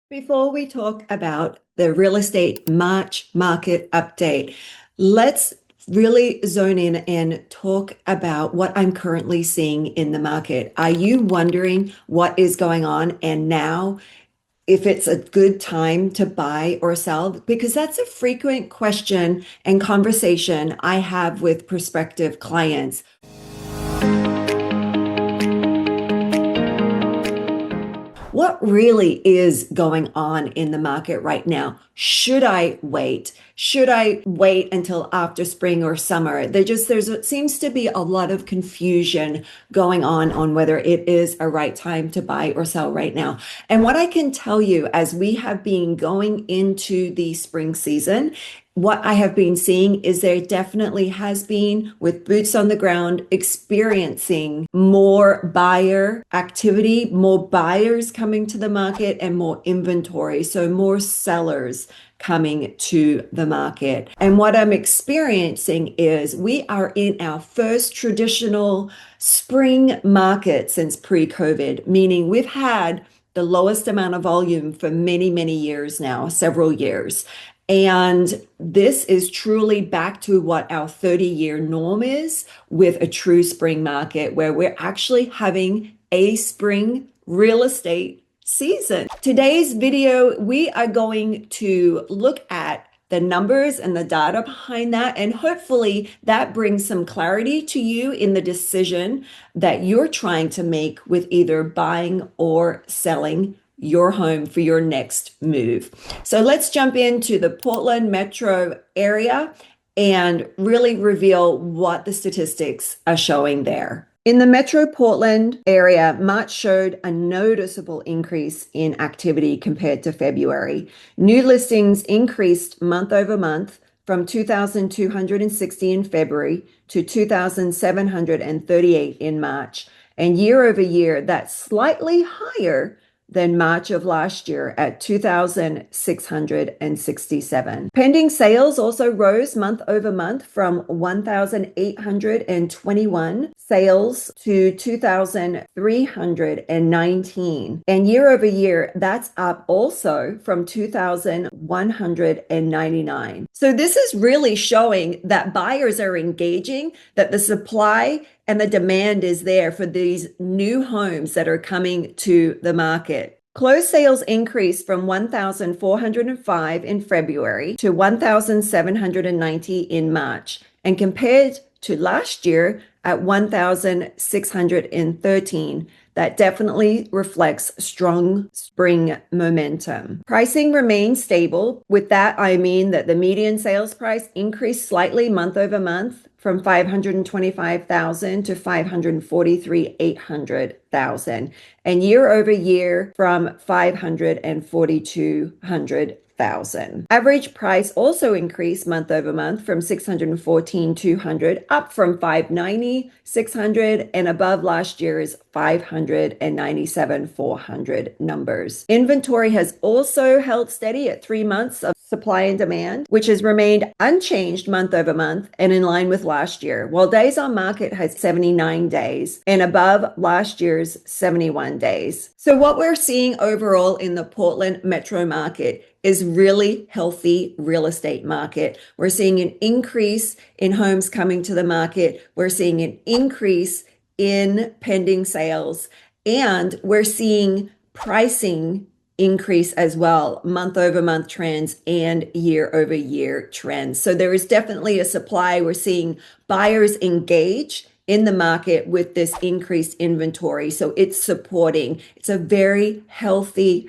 Before we talk about the real estate March market update, let's really zone in and talk about what I'm currently seeing in the market. Are you wondering what is going on and now if it's a good time to buy or sell? Because that's a frequent question and conversation I have with prospective clients. What really is going on in the market right now? Should I wait? Should I wait until after spring or summer? It seems to be a lot of confusion going on whether it is a right time to buy or sell right now. And what I can tell you as we have been going into the spring season, what I have been seeing is there definitely has been, with boots on the ground, experiencing more buyer activity, more buyers coming to the market, and more inventory. So more sellers coming to the market. And what I'm experiencing is we are in our first traditional spring market since pre-COVID, meaning we've had the lowest amount of volume for many, many years now, several years. And this is truly back to what our 30-year norm is with a true spring market where we're actually having a spring real estate season. Today's video, we are going to look at the numbers and the data behind that, and hopefully that brings some clarity to you in the decision that you're trying to make with either buying or selling your home for your next move. So let's jump into the Portland metro area and really reveal what the statistics are showing there. In the Metro Portland area, March showed a noticeable increase in activity compared to February. New listings increased month over month from 2,260 in February to 2,738 in March. And year over year, that's slightly higher than March of last year at 2,667. Pending sales also rose month over month from 1,821 sales to 2,319. And year over year, that's up also from 2,199. So this is really showing that buyers are engaging, that the supply and the demand is there for these new homes that are coming to the market. Closed sales increased from 1,405 in February to 1,790 in March, and compared to last year at 1,613. That definitely reflects strong spring momentum. Pricing remains stable. With that, I mean that the median sales price increased slightly month over month from 525,000 to 543,800,000, and year over year from 542,000. Average price also increased month over month from 614,200 up from 590,600 and above last year's 597,400 numbers. Inventory has also held steady at 3 months of supply and demand, which has remained unchanged month over month and in line with last year, while days on market has 79 days and above last year's 71 days. So what we're seeing overall in the Portland metro market is really healthy real estate market. We're seeing an increase in homes coming to the market. We're seeing an increase in pending sales, and we're seeing pricing increase as well, month over month trends and year over year trends. So there is definitely a supply. We're seeing buyers engage in the market with this increased inventory. So it's a very healthy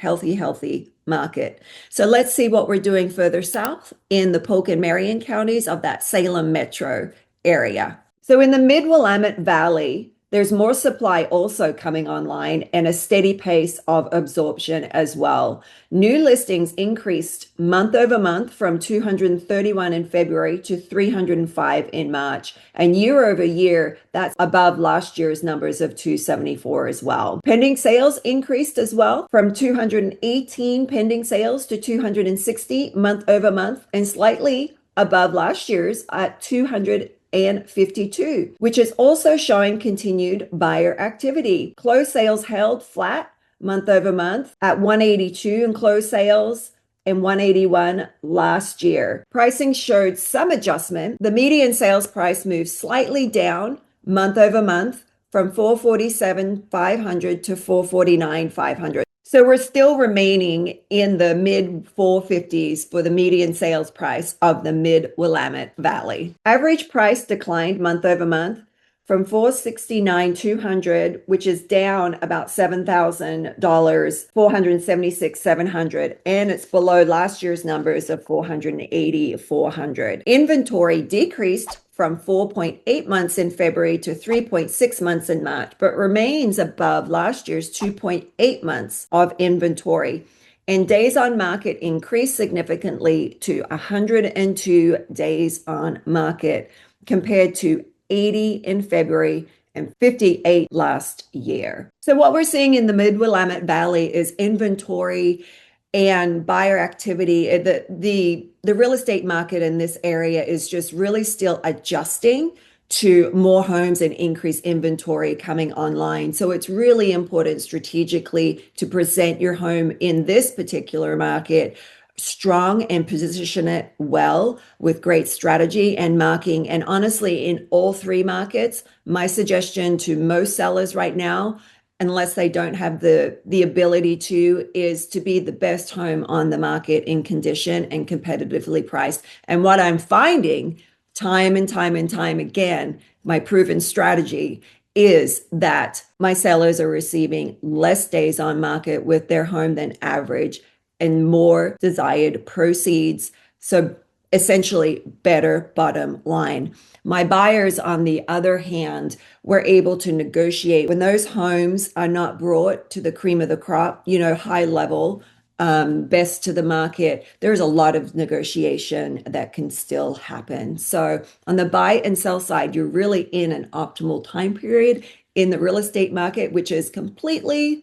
market. So let's see what we're doing further south in the Polk and Marion counties of that Salem metro area. So in the mid-Willamette Valley, there's more supply also coming online and a steady pace of absorption as well. New listings increased month over month from 231 in February to 305 in March. And year over year, that's above last year's numbers of 274 as well. Pending sales increased as well from 218 pending sales to 260 month over month and slightly above last year's at 252, which is also showing continued buyer activity. Closed sales held flat month over month at 182 in closed sales and 181 last year. Pricing showed some adjustment. The median sales price moved slightly down month over month from 447,500 to 449,500. So we're still remaining in the mid 450s for the median sales price of the mid-Willamette Valley. Average price declined month over month from 469,200, which is down about $7,000, 476,700, and it's below last year's numbers of 480,400. Inventory decreased from 4.8 months in February to 3.6 months in March, but remains above last year's 2.8 months of inventory. And days on market increased significantly to 102 days on market compared to 80 in February and 58 last year. So what we're seeing in the mid-Willamette Valley is inventory and buyer activity. The real estate market in this area is just really still adjusting to more homes and increased inventory coming online. So it's really important strategically to present your home in this particular market strong and position it well with great strategy and marking. And honestly, in all three markets, my suggestion to most sellers right now, unless they don't have the ability to, is to be the best home on the market in condition and competitively priced. And what I'm finding time and time and time again, my proven strategy is that my sellers are receiving less days on market with their home than average and more desired proceeds. So essentially better bottom line. My buyers, on the other hand, were able to negotiate when those homes are not brought to the cream of the crop, high level, best to the market. There's a lot of negotiation that can still happen. So on the buy and sell side, you're really in an optimal time period in the real estate market, which is completely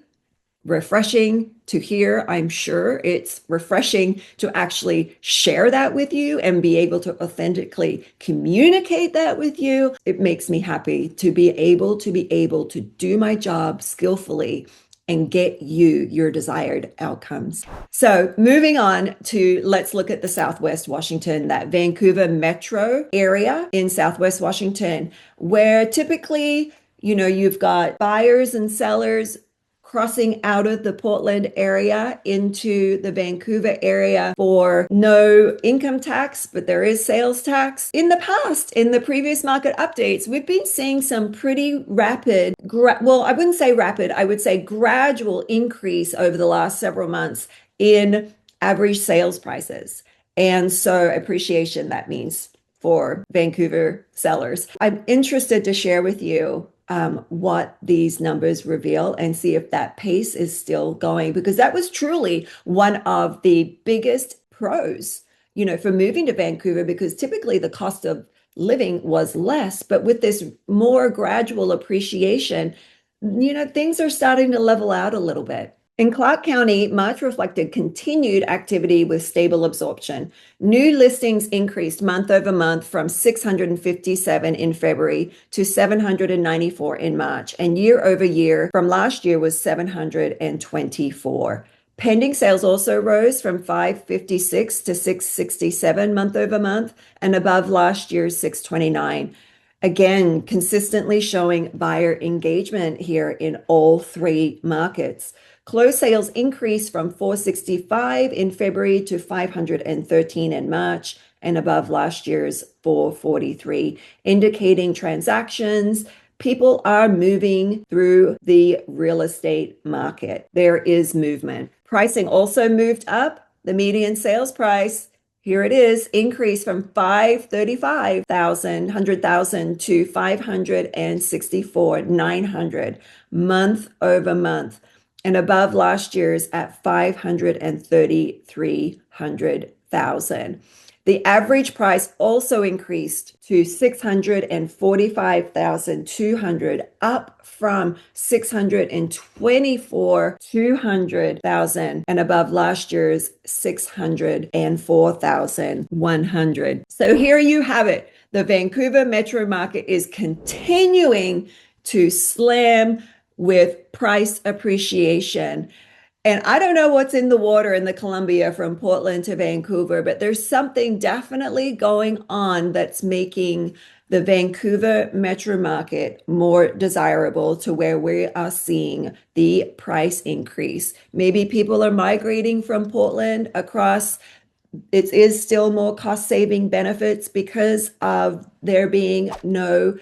refreshing to hear. I'm sure it's refreshing to actually share that with you and be able to authentically communicate that with you. It makes me happy to be able to do my job skillfully and get you your desired outcomes. So moving on to, let's look at the Southwest Washington, that Vancouver metro area in Southwest Washington, where typically, you've got buyers and sellers crossing out of the Portland area into the Vancouver area for no income tax, but there is sales tax. In the past, in the previous market updates, we've been seeing some pretty rapid, I wouldn't say rapid, I would say gradual increase over the last several months in average sales prices. And so appreciation, that means for Vancouver sellers. I'm interested to share with you what these numbers reveal and see if that pace is still going, because that was truly one of the biggest pros, for moving to Vancouver, because typically the cost of living was less, but with this more gradual appreciation, things are starting to level out a little bit. In Clark County, March reflected continued activity with stable absorption. New listings increased month over month from 657 in February to 794 in March, and year over year from last year was 724. Pending sales also rose from 556 to 667 month over month and above last year's 629. Again, consistently showing buyer engagement here in all three markets. Closed sales increased from 465 in February to 513 in March and above last year's 443, indicating transactions. People are moving through the real estate market. There is movement. Pricing also moved up. The median sales price, here it is, increased from 535,000 to 564,900 month over month, and above last year's at 533,000. The average price also increased to 645,200, up from 624,200,000 and above last year's 604,100. So here you have it. The Vancouver metro market is continuing to slam with price appreciation. And I don't know what's in the water in the Columbia from Portland to Vancouver, but there's something definitely going on that's making the Vancouver metro market more desirable to where we are seeing the price increase. Maybe people are migrating from Portland across. It is still more cost saving benefits because of there being no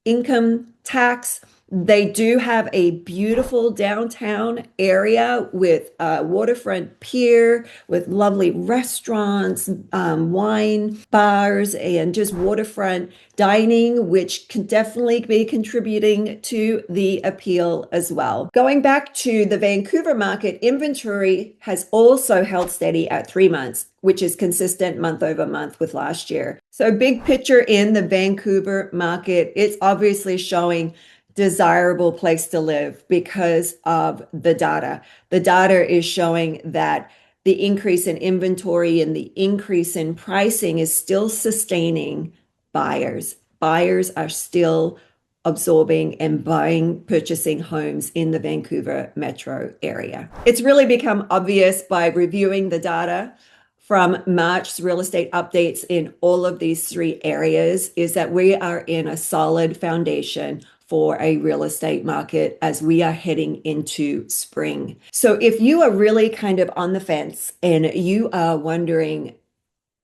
income tax. They do have a beautiful downtown area with a waterfront pier with lovely restaurants, wine bars, and just waterfront dining, which can definitely be contributing to the appeal as well. Going back to the Vancouver market, inventory has also held steady at 3 months, which is consistent month over month with last year. So big picture in the Vancouver market, it's obviously showing desirable place to live because of the data. The data is showing that the increase in inventory and the increase in pricing is still sustaining buyers. Buyers are still absorbing and buying, purchasing homes in the Vancouver metro area. It's really become obvious by reviewing the data from March's real estate updates in all of these three areas is that we are in a solid foundation for a real estate market as we are heading into spring. So if you are really kind of on the fence and you are wondering,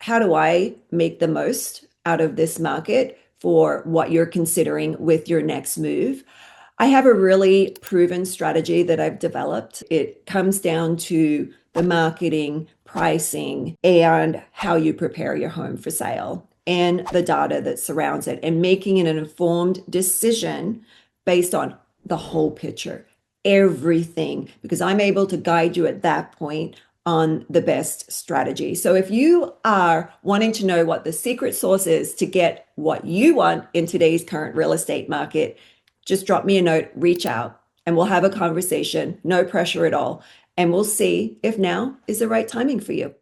how do I make the most out of this market for what you're considering with your next move? I have a really proven strategy that I've developed. It comes down to the marketing, pricing, and how you prepare your home for sale and the data that surrounds it and making an informed decision based on the whole picture, everything, because I'm able to guide you at that point on the best strategy. So if you are wanting to know what the secret sauce is to get what you want in today's current real estate market, just drop me a note, reach out, and we'll have a conversation. No pressure at all. And we'll see if now is the right timing for you.